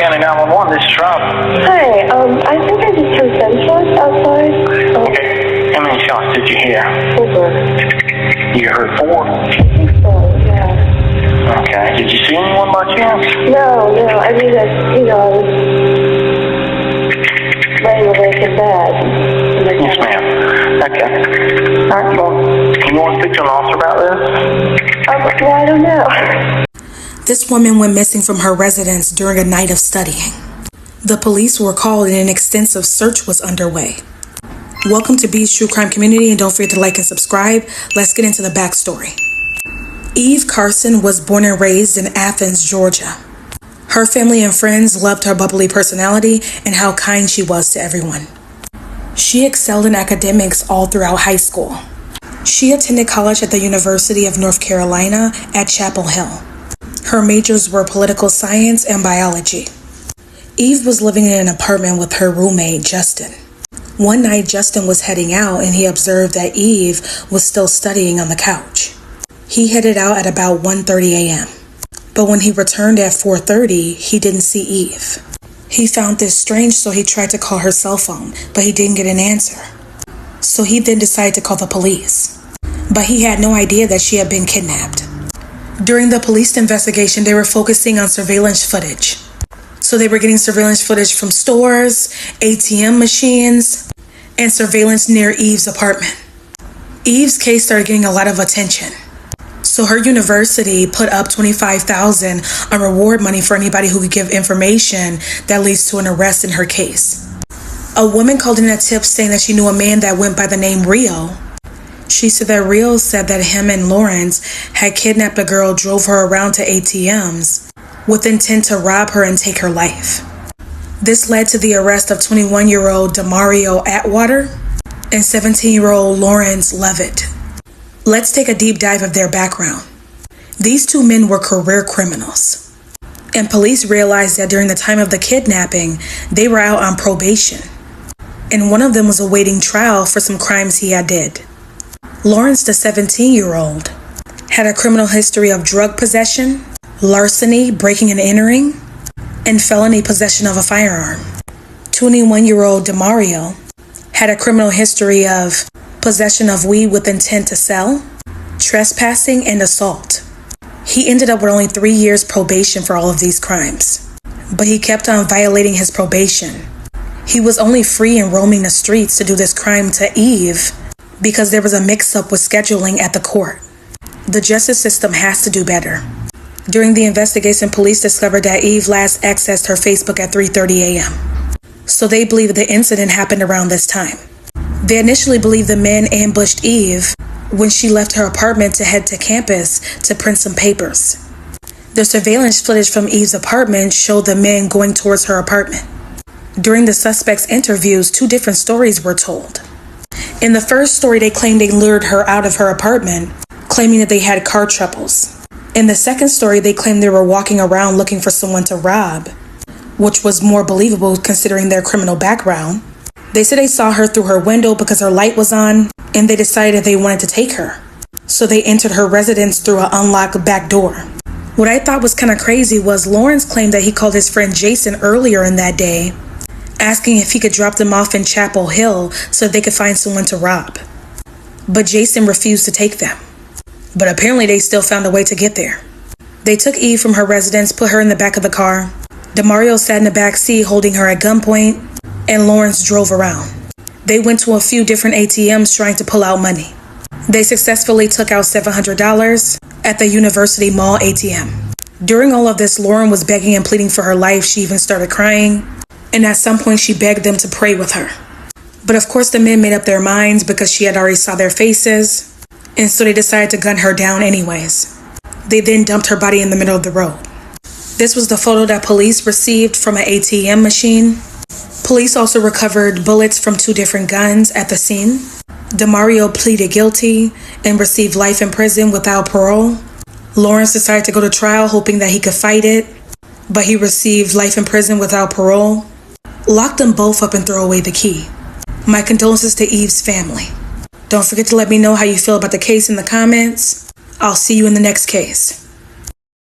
County 911, this is Rob. Hi, I think I just heard gunshots outside. Okay. How many shots did you hear? 4. You heard 4? I think so, yeah. Okay. Did you see anyone by chance? No, I mean, I was laying awake in bed. Yes, ma'am. Okay. All right, well, you want to speak to an officer about this? Well, I don't know. This woman went missing from her residence during a night of studying. The police were called and an extensive search was underway. Welcome to Be's True Crime Community, and don't forget to like and subscribe. Let's get into the backstory. Eve Carson was born and raised in Athens, Georgia. Her family and friends loved her bubbly personality and how kind she was to everyone. She excelled in academics all throughout high school. She attended college at the University of North Carolina at Chapel Hill. Her majors were political science and biology. Eve was living in an apartment with her roommate, Justin. One night, Justin was heading out and he observed that Eve was still studying on the couch. He headed out at about 1:30 a.m. But when he returned at 4:30, he didn't see Eve. He found this strange, so he tried to call her cell phone, but he didn't get an answer. So he then decided to call the police. But he had no idea that she had been kidnapped. During the police investigation, they were focusing on surveillance footage. So they were getting surveillance footage from stores, ATM machines, and surveillance near Eve's apartment. Eve's case started getting a lot of attention. So her university put up $25,000 on reward money for anybody who could give information that leads to an arrest in her case. A woman called in a tip saying that she knew a man that went by the name Rio. She said that Rio said that him and Lawrence had kidnapped a girl, drove her around to ATMs with intent to rob her and take her life. This led to the arrest of 21-year-old Demario Atwater and 17-year-old Lawrence Levitt. Let's take a deep dive of their background. These two men were career criminals, and police realized that during the time of the kidnapping, they were out on probation, and one of them was awaiting trial for some crimes he had did. Lawrence, the 17-year-old, had a criminal history of drug possession, larceny, breaking and entering, and felony possession of a firearm. 21-year-old Demario had a criminal history of possession of weed with intent to sell, trespassing, and assault. He ended up with only 3 years probation for all of these crimes, but he kept on violating his probation. He was only free and roaming the streets to do this crime to Eve because there was a mix-up with scheduling at the court. The justice system has to do better. During the investigation, police discovered that Eve last accessed her Facebook at 3:30 a.m. So they believe the incident happened around this time. They initially believed the men ambushed Eve when she left her apartment to head to campus to print some papers. The surveillance footage from Eve's apartment showed the men going towards her apartment. During the suspect's interviews, 2 different stories were told. In the first story, they claimed they lured her out of her apartment, claiming that they had car troubles. In the second story, they claimed they were walking around looking for someone to rob, which was more believable considering their criminal background. They said they saw her through her window because her light was on, and they decided they wanted to take her. So they entered her residence through an unlocked back door. What I thought was kind of crazy was Lawrence claimed that he called his friend Jason earlier in that day, asking if he could drop them off in Chapel Hill so they could find someone to rob. But Jason refused to take them. But apparently they still found a way to get there. They took Eve from her residence, put her in the back of the car. Demario sat in the back seat holding her at gunpoint, and Lawrence drove around. They went to a few different ATMs trying to pull out money. They successfully took out $700 at the University Mall ATM. During all of this, Lauren was begging and pleading for her life. She even started crying, and at some point she begged them to pray with her. But of course the men made up their minds because she had already saw their faces, and so they decided to gun her down anyways. They then dumped her body in the middle of the road. This was the photo that police received from an ATM machine. Police also recovered bullets from 2 different guns at the scene. Demario pleaded guilty and received life in prison without parole. Lawrence decided to go to trial hoping that he could fight it, but he received life in prison without parole. Lock them both up and throw away the key. My condolences to Eve's family. Don't forget to let me know how you feel about the case in the comments. I'll see you in the next case.